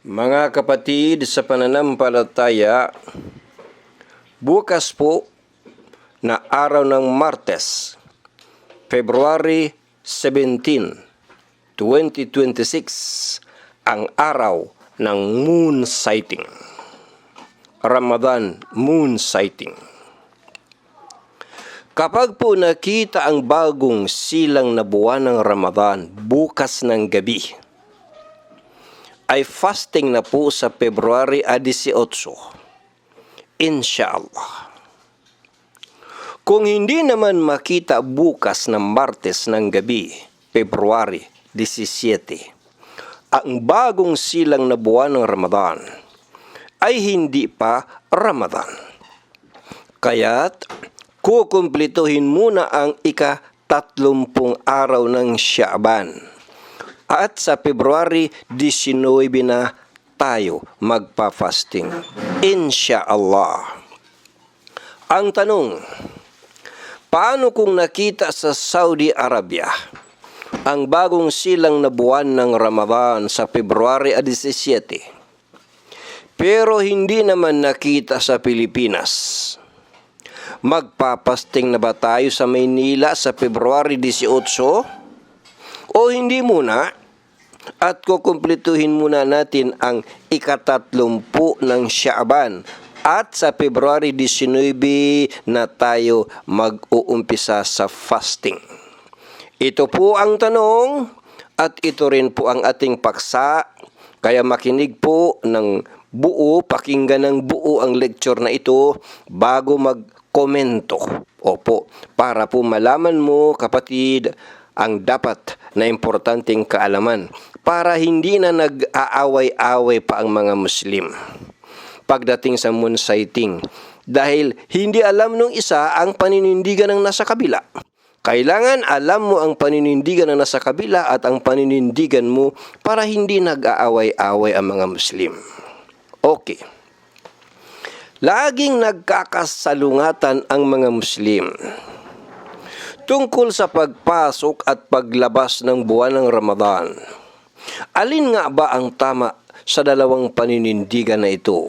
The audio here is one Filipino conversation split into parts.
Mga kapatid sa pananampalataya, bukas po na araw ng Martes, February 17, 2026, ang araw ng moon sighting. Ramadan moon sighting. Kapag po nakita ang bagong silang na buwan ng Ramadan bukas ng gabi, ay fasting na po sa February 18. Inshallah. Kung hindi naman makita bukas ng Martes ng gabi, February 17, ang bagong silang na buwan ng Ramadan ay hindi pa Ramadan. Kaya't kukumplituhin muna ang ika-30 araw ng Sha'ban. At sa February 19 na tayo magpa-fasting. Insha'Allah. Ang tanong, paano kung nakita sa Saudi Arabia ang bagong silang na buwan ng Ramadan sa February 17, pero hindi naman nakita sa Pilipinas? Magpapasting na ba tayo sa Maynila sa February 18? O hindi muna, at kukumplituhin muna natin ang ika-30 ng Sha'ban at sa February 19 na tayo mag-uumpisa sa fasting. Ito po ang tanong at ito rin po ang ating paksa, kaya makinig po ng buo, pakinggan ng buo ang lecture na ito bago mag-komento. Opo, para po malaman mo, kapatid, ang dapat na importanteng kaalaman para hindi na nag-aaway-away pa ang mga Muslim pagdating sa moon sighting, dahil hindi alam nung isa ang paninindigan ng nasa kabila. Kailangan alam mo ang paninindigan ng nasa kabila at ang paninindigan mo para hindi nag-aaway-away ang mga Muslim. Okay. Laging nagkakasalungatan ang mga Muslim tungkol sa pagpasok at paglabas ng buwan ng Ramadan. Alin nga ba ang tama sa dalawang paninindigan na ito?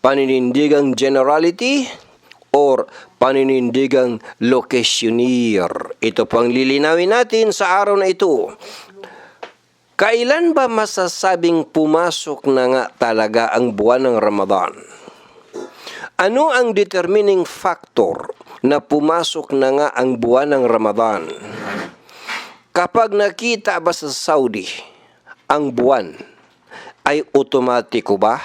Paninindigang generality or paninindigang locationeer? Ito pang lilinawin natin sa araw na ito. Kailan ba masasabing pumasok na nga talaga ang buwan ng Ramadan? Ano ang determining factor na pumasok na nga ang buwan ng Ramadan? Kapag nakita ba sa Saudi ang buwan, ay otomatiko ba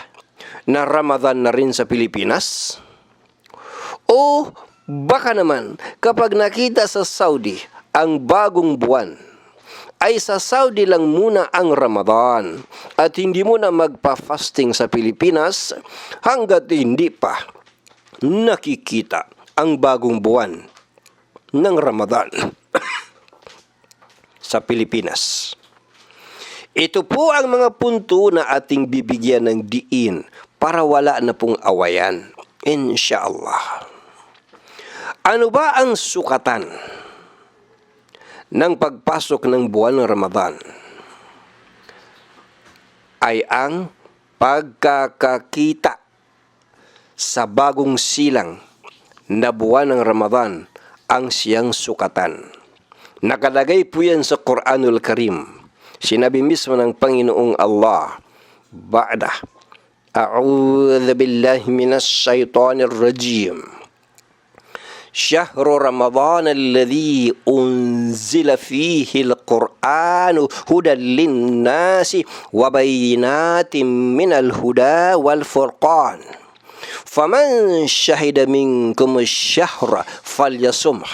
na Ramadan na rin sa Pilipinas? O baka naman kapag nakita sa Saudi ang bagong buwan, ay sa Saudi lang muna ang Ramadan at hindi muna magpa-fasting sa Pilipinas hanggat hindi pa nakikita ang bagong buwan ng Ramadan sa Pilipinas. Ito po ang mga punto na ating bibigyan ng diin para wala na pong awayan. Insha'Allah. Ano ba ang sukatan ng pagpasok ng buwan ng Ramadan? Ay ang pagkakakita sa bagong silang na buwan ng Ramadan ang siyang sukatan. Nakalagay po yan sa Quranul Karim. Sinabi mismo ng Panginoong Allah, Ba'da, A'udhu billahi minas shaytanir rajim. Syahru Ramadan alladhi unzila fihi al-Qur'anu hudan linnasi wa bayinatin minal huda wal furqan. Faman syahida minkum ash-shahra falyasumh.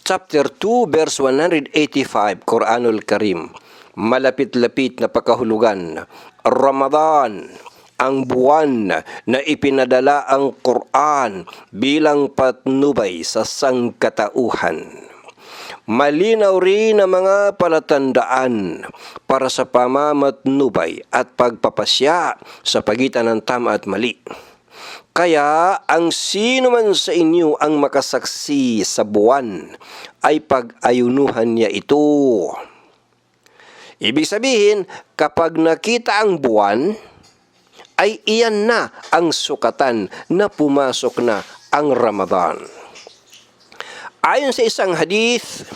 Chapter 2, verse 185, Quranul Karim. Malapit-lapit na pakahulugan. Ramadan, ang buwan na ipinadala ang Quran bilang patnubay sa sangkatauhan. Malinaw rin ang mga palatandaan para sa pamamatnubay at pagpapasya sa pagitan ng tama at mali. Kaya ang sino man sa inyo ang makasaksi sa buwan ay pag-ayunuhan niya ito. Ibig sabihin, kapag nakita ang buwan, ay iyan na ang sukatan na pumasok na ang Ramadan. Ayon sa isang hadith,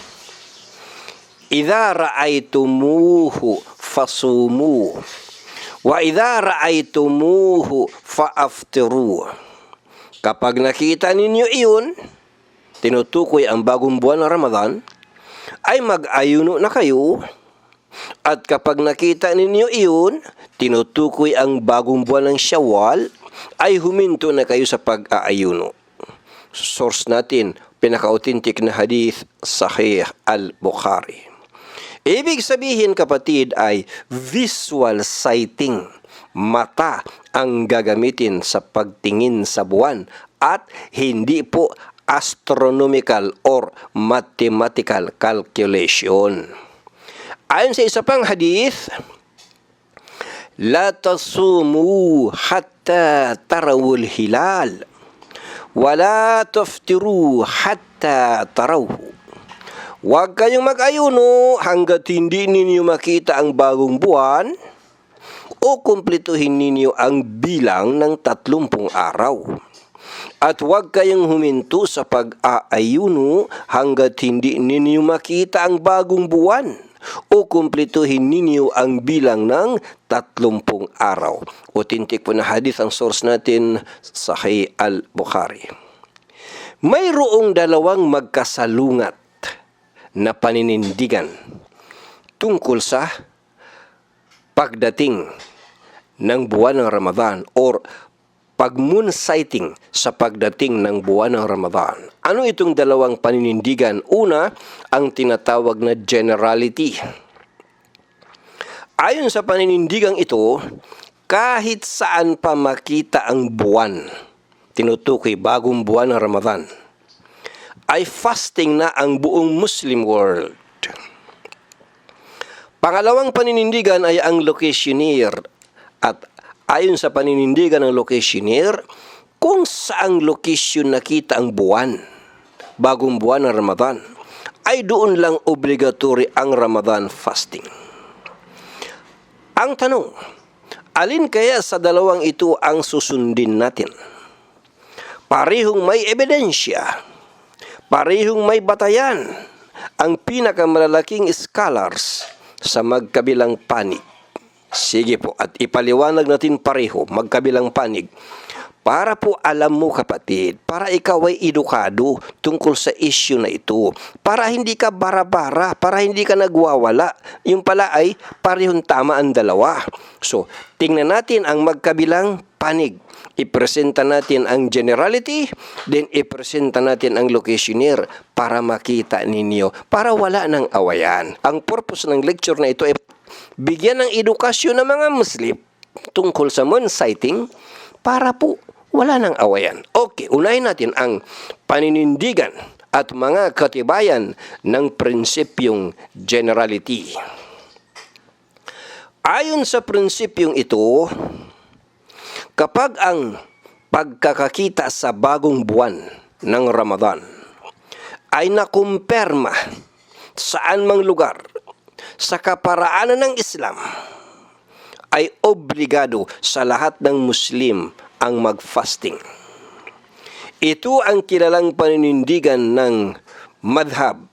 "Idza ra'aytumuhu fasumu, wa idza ra'aytumuhu fa'aftiru." Kapag nakita ninyo iyon, tinutukoy ang bagong buwan ng Ramadan, ay mag-ayuno na kayo. At kapag nakita ninyo iyon, tinutukoy ang bagong buwan ng Syawal, ay huminto na kayo sa pag-aayuno. Source natin, pinaka-authentic na hadith, Sahih al-Bukhari. Ibig sabihin, kapatid, ay visual sighting. Mata ang gagamitin sa pagtingin sa buwan at hindi po astronomical or mathematical calculation. Ayon sa isa pang hadith, "La tasumu hatta tarawul hilal, wa la tuftiru hatta tarawhu." Huwag kayong mag-ayuno hanggat hindi ninyo makita ang bagong buwan o kumpletuhin ninyo ang bilang ng 30 araw. At huwag kayong huminto sa pag-aayuno hanggat hindi ninyo makita ang bagong buwan o kumpletuhin ninyo ang bilang ng 30 araw. Authentic po na hadith ang source natin, Sahih al-Bukhari. Mayroong dalawang magkasalungat na paninindigan tungkol sa pagdating ng buwan ng Ramadan or pag-moon sighting sa pagdating ng buwan ng Ramadan. Ano itong dalawang paninindigan? Una, ang tinatawag na generality. Ayon sa paninindigang ito, kahit saan pa makita ang buwan, tinutukoy bagong buwan ng Ramadan, ay fasting na ang buong Muslim world. Pangalawang paninindigan ay ang locationeer. At ayon sa paninindigan ng locationeer, kung saang location nakita ang buwan, bagong buwan ng Ramadan, ay doon lang obligatory ang Ramadan fasting. Ang tanong, alin kaya sa dalawang ito ang susundin natin? Parehong may ebidensya, parehong may batayan, ang pinakamalalaking scholars sa magkabilang panig. Sige po, at ipaliwanag natin pareho, magkabilang panig. Para po alam mo, kapatid, para ikaw ay edukado tungkol sa issue na ito. Para hindi ka bara-bara, para hindi ka nagwawala. Yung pala ay parehong tama ang dalawa. So, tingnan natin ang magkabilang panig. Ipresenta natin ang generality, then ipresenta natin ang locationeer para makita ninyo, para wala ng awayan. Ang purpose ng lecture na ito ay bigyan ng edukasyon ng mga Muslim tungkol sa moon sighting para po wala ng awayan. Okay, unahin natin ang paninindigan at mga katibayan ng prinsipyong generality. Ayon sa prinsipyong ito, kapag ang pagkakakita sa bagong buwan ng Ramadan ay nakumpirma saan mang lugar sa kaparaanan ng Islam, ay obligado sa lahat ng Muslim ang mag-fasting. Ito ang kilalang paninindigan ng madhab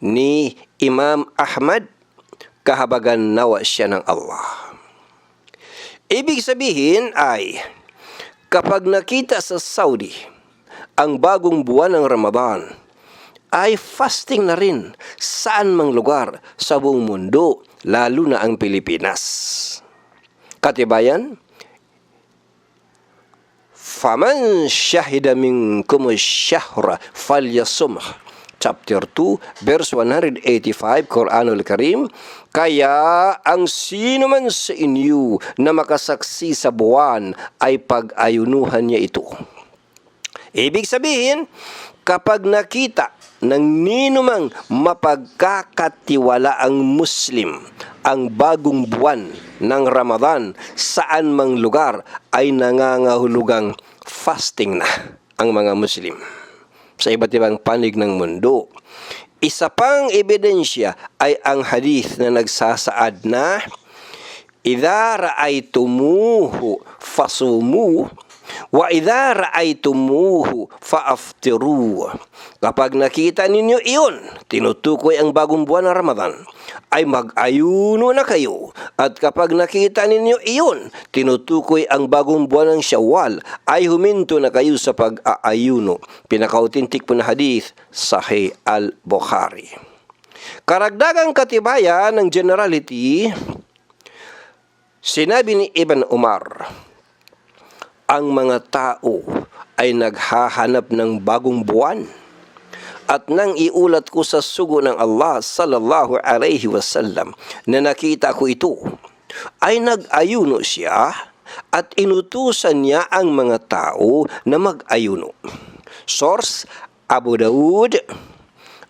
ni Imam Ahmad, kahabagan nawa siya ng Allah. Ibig sabihin ay, kapag nakita sa Saudi ang bagong buwan ng Ramadan, ay fasting na rin saan mang lugar sa buong mundo, lalo na ang Pilipinas. Katibayan, "Faman syahida minkum ash-shahra falyasumh." Chapter 2, verse 185, Quranul Karim. Kaya ang sino man sa inyo na makasaksi sa buwan ay pag-ayunuhan niya ito. Ibig sabihin, kapag nakita ng ninumang mapagkakatiwalaang Muslim ang bagong buwan ng Ramadan saan mang lugar, ay nangangahulugang fasting na ang mga Muslim sa iba't ibang panig ng mundo. Isa pang ebidensya ay ang hadith na nagsasaad na idza ra'aytumuhu fasumu wa idza ra'aytumuhu faaftiru. Kapag nakita ninyo iyon, tinutukoy ang bagong buwan ng Ramadan, ay mag-ayuno na kayo. At kapag nakita ninyo iyon, tinutukoy ang bagong buwan ng Syawal, ay huminto na kayo sa pag-aayuno. Pinaka-authentic po na hadith, Sahih al-Bukhari. Karagdagang katibayan ng generality, sinabi ni Ibn Umar, ang mga tao ay naghahanap ng bagong buwan. At nang iulat ko sa sugo ng Allah sallallahu alaihi wasallam na nakita ko ito, ay nag-ayuno siya at inutusan niya ang mga tao na mag-ayuno. Source, Abu Daud,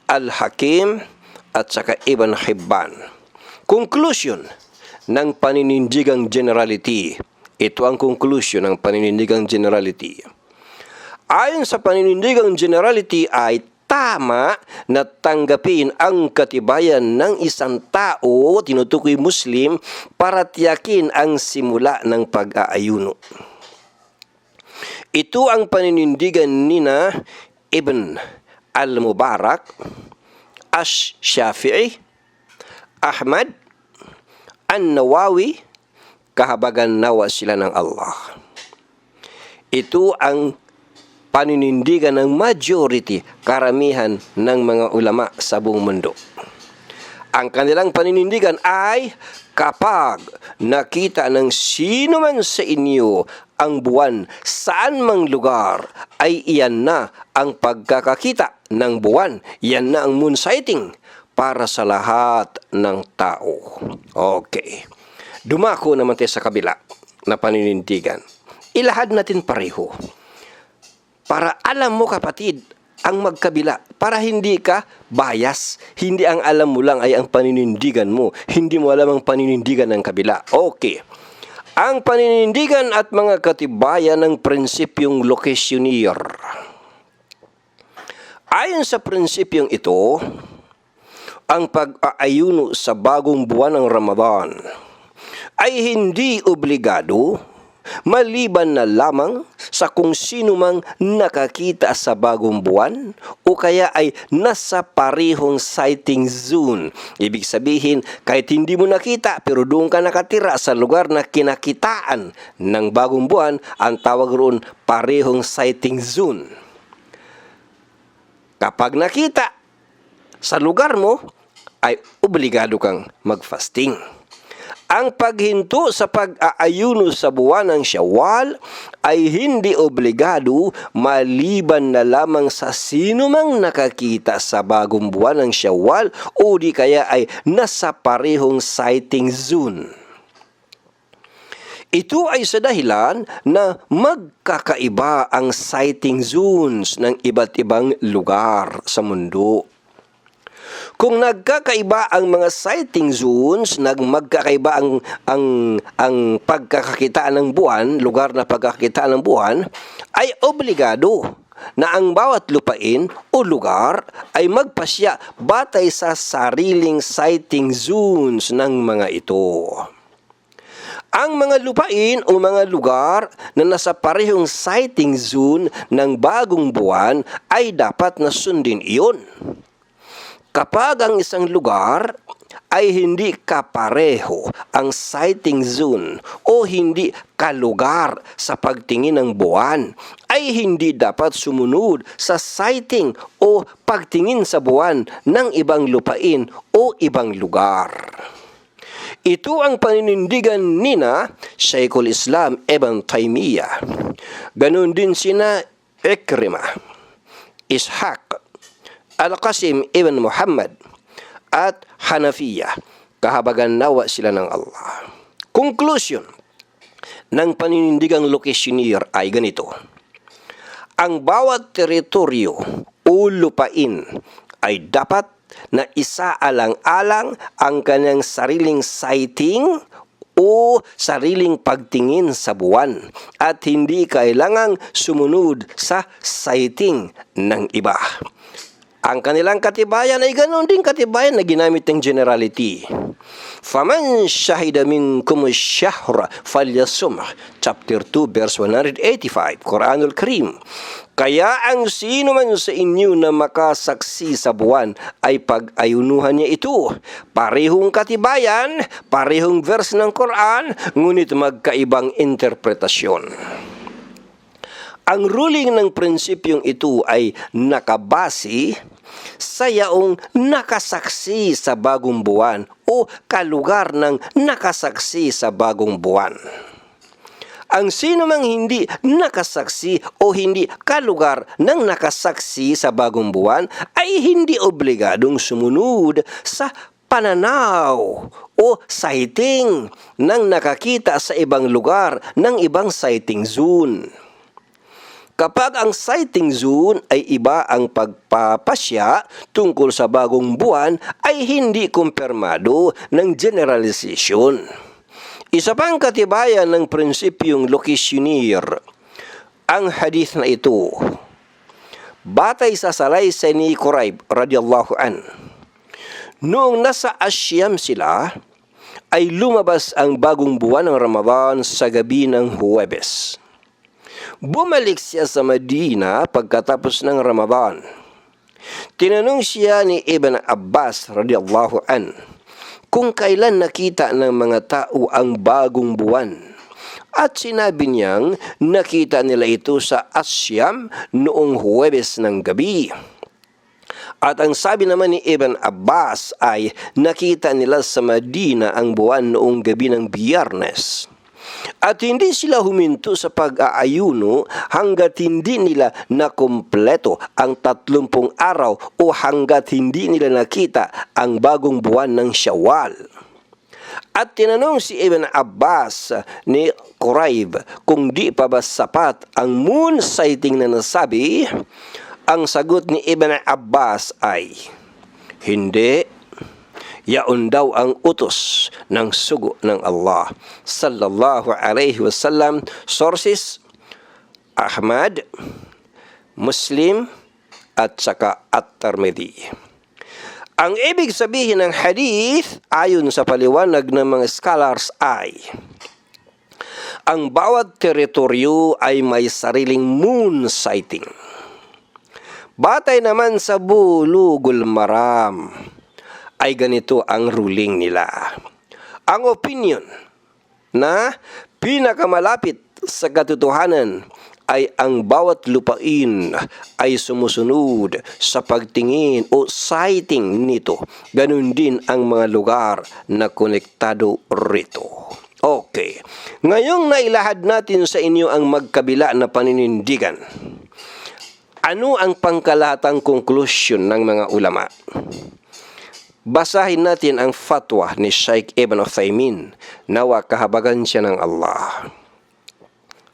Al-Hakim, at saka Ibn Hibban. Conclusion ng paninindigang generality. Ito ang conclusion ng paninindigang generality. Ayon sa paninindigang generality ay tama na tanggapin ang katibayan ng isang tao, tinutukoy Muslim, para tiyakin ang simula ng pag-aayuno. Ito ang paninindigan nina Ibn al-Mubarak, Ash-Shafi'i, Ahmad, An-Nawawi, kahabagan nawa sila ng Allah. Ito ang paninindigan ng majority, karamihan ng mga ulama sa buong mundo. Ang kanilang paninindigan ay kapag nakita ng sino man sa inyo ang buwan saan mang lugar, ay iyan na ang pagkakakita ng buwan. Yan na ang moon sighting para sa lahat ng tao. Okay. Dumako naman tayo sa kabila na paninindigan. Ilahad natin pareho. Para alam mo kapatid, ang magkabila, para hindi ka bias, hindi ang alam mo lang ay ang paninindigan mo, hindi mo alam ang paninindigan ng kabila. Okay. Ang paninindigan at mga katibayan ng prinsipyong locationeer. Ayon sa prinsipyong ito, ang pag-aayuno sa bagong buwan ng Ramadan ay hindi obligado, maliban na lamang sa kung sino mang nakakita sa bagong buwan o kaya ay nasa parehong sighting zone. Ibig sabihin, kahit hindi mo nakita pero doon ka nakatira sa lugar na kinakitaan ng bagong buwan, ang tawag roon parehong sighting zone. Kapag nakita sa lugar mo, ay obligado kang mag-fasting. Ang paghinto sa pag-aayuno sa buwan ng Syawal ay hindi obligado, maliban na lamang sa sino mang nakakita sa bagong buwan ng Syawal o di kaya ay nasa parehong sighting zone. Ito ay sa dahilan na magkakaiba ang sighting zones ng iba't ibang lugar sa mundo. Kung nagkakaiba ang mga sighting zones, magkakaiba ang pagkakakitaan ng buwan, lugar na pagkakakitaan ng buwan, ay obligado na ang bawat lupain o lugar ay magpasya batay sa sariling sighting zones ng mga ito. Ang mga lupain o mga lugar na nasa parehong sighting zone ng bagong buwan ay dapat na sundin iyon. Kapag ang isang lugar ay hindi kapareho ang sighting zone o hindi kalugar sa pagtingin ng buwan, ay hindi dapat sumunod sa sighting o pagtingin sa buwan ng ibang lupain o ibang lugar. Ito ang paninindigan nina Shaykhul Islam Ibn Taymiyyah. Ganon din sina Ikrimah, Ishaq, Al-Qasim Ibn Muhammad at Hanafiya. Kahabagan nawa sila ng Allah. Conclusion ng paninindigang locationeer ay ganito. Ang bawat teritoryo o lupain ay dapat na isaalang-alang ang kanyang sariling sighting o sariling pagtingin sa buwan at hindi kailangang sumunod sa sighting ng iba. Ang kanilang katibayan ay ganoon din katibayan na ginamit ng generality. Faman shahida minkum ash-shahra falyasum. Chapter 2 verse 185, Quranul Karim. Kaya ang sino man sa inyo na makasaksi sa buwan ay pag-ayunuhan niya ito. Parehong katibayan, parehong verse ng Quran, ngunit magkaibang interpretasyon. Ang ruling ng prinsipyong ito ay nakabase sa yaong nakasaksi sa bagong buwan o kalugar ng nakasaksi sa bagong buwan. Ang sino mang hindi nakasaksi o hindi kalugar ng nakasaksi sa bagong buwan ay hindi obligadong sumunod sa pananaw o sighting ng nakakita sa ibang lugar ng ibang sighting zone. Kapag ang sighting zone ay iba ang pagpapasya tungkol sa bagong buwan ay hindi kumpirmado ng generalization. Isa pang katibayan ng prinsipyong locationeer, ang hadith na ito. Batay sa salaysay ni Quraib radiyallahu an. Noong nasa Asyam sila, ay lumabas ang bagong buwan ng Ramadan sa gabi ng Huwebes. Bumalik siya sa Medina pagkatapos ng Ramadan. Tinanong siya ni Ibn Abbas radiyallahu an kung kailan nakita ng mga tao ang bagong buwan. At sinabi niyang nakita nila ito sa Asyam noong Huwebes ng gabi. At ang sabi naman ni Ibn Abbas ay nakita nila sa Medina ang buwan noong gabi ng Biyernes. At hindi sila huminto sa pag-aayuno hanggat hindi nila nakumpleto ang 30 araw o hanggat hindi nila nakita ang bagong buwan ng Syawal. At tinanong si Ibn Abbas ni Quraib kung di pa ba sapat ang moon sighting na nasabi. Ang sagot ni Ibn Abbas ay, hindi. Yaon daw ang utos ng sugo ng Allah sallallahu alaihi wasallam. Sources, Ahmad, Muslim, at saka At-Tirmidhi. Ang ibig sabihin ng hadith, ayon sa paliwanag ng mga scholars ay, ang bawat teritoryo ay may sariling moon sighting. Batay naman sa Bulugul Maram, ay ganito ang ruling nila. Ang opinion na pinakamalapit sa katotohanan ay ang bawat lupain ay sumusunod sa pagtingin o sighting nito. Ganun din ang mga lugar na konektado rito. Okay. Ngayong nailahad natin sa inyo ang magkabila na paninindigan. Ano ang pangkalahatang conclusion ng mga ulama? Basahin natin ang fatwa ni Sheikh Ibn Uthaymin, nawa kahabagan siya ng Allah.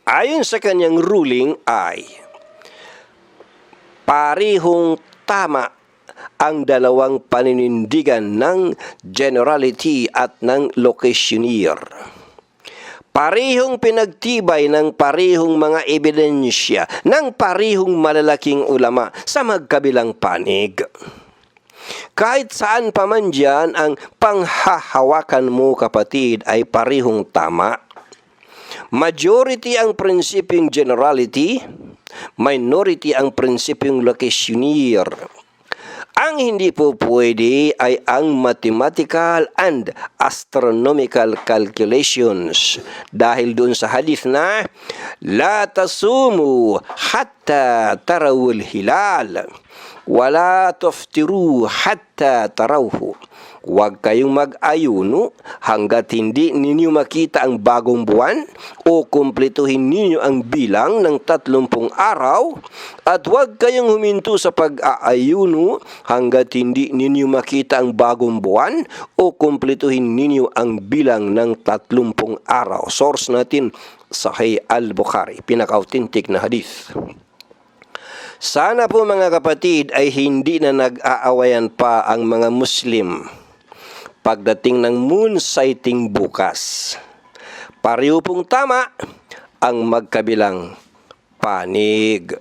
Ayon sa kanyang ruling ay, parehong tama ang dalawang paninindigan ng generality at ng locationeer. Parehong pinagtibay ng parehong mga ebidensya ng parehong malalaking ulama sa magkabilang panig. Kahit saan pa man dyan ang panghahawakan mo, kapatid, ay parehong tama. Majority ang prinsipyong generality, minority ang prinsipyong locationeer. Ang hindi po pwede ay ang mathematical and astronomical calculations. Dahil doon sa hadith na, la tasumu hatta tarawul hilal. Wala tuftiru hatta tarawhu. Huwag kayong mag-ayuno hanggat hindi ninyo makita ang bagong buwan o kumpletuhin ninyo ang bilang ng 30 araw, at huwag kayong huminto sa pag-aayuno hanggat hindi ninyo makita ang bagong buwan o kumpletuhin ninyo ang bilang ng 30 araw. Source natin, Sahih al-Bukhari, pinaka-authentic na hadith. Sana po mga kapatid ay hindi na nag-aawayan pa ang mga Muslim pagdating ng moon sighting bukas. Pareho pong tama ang magkabilang panig.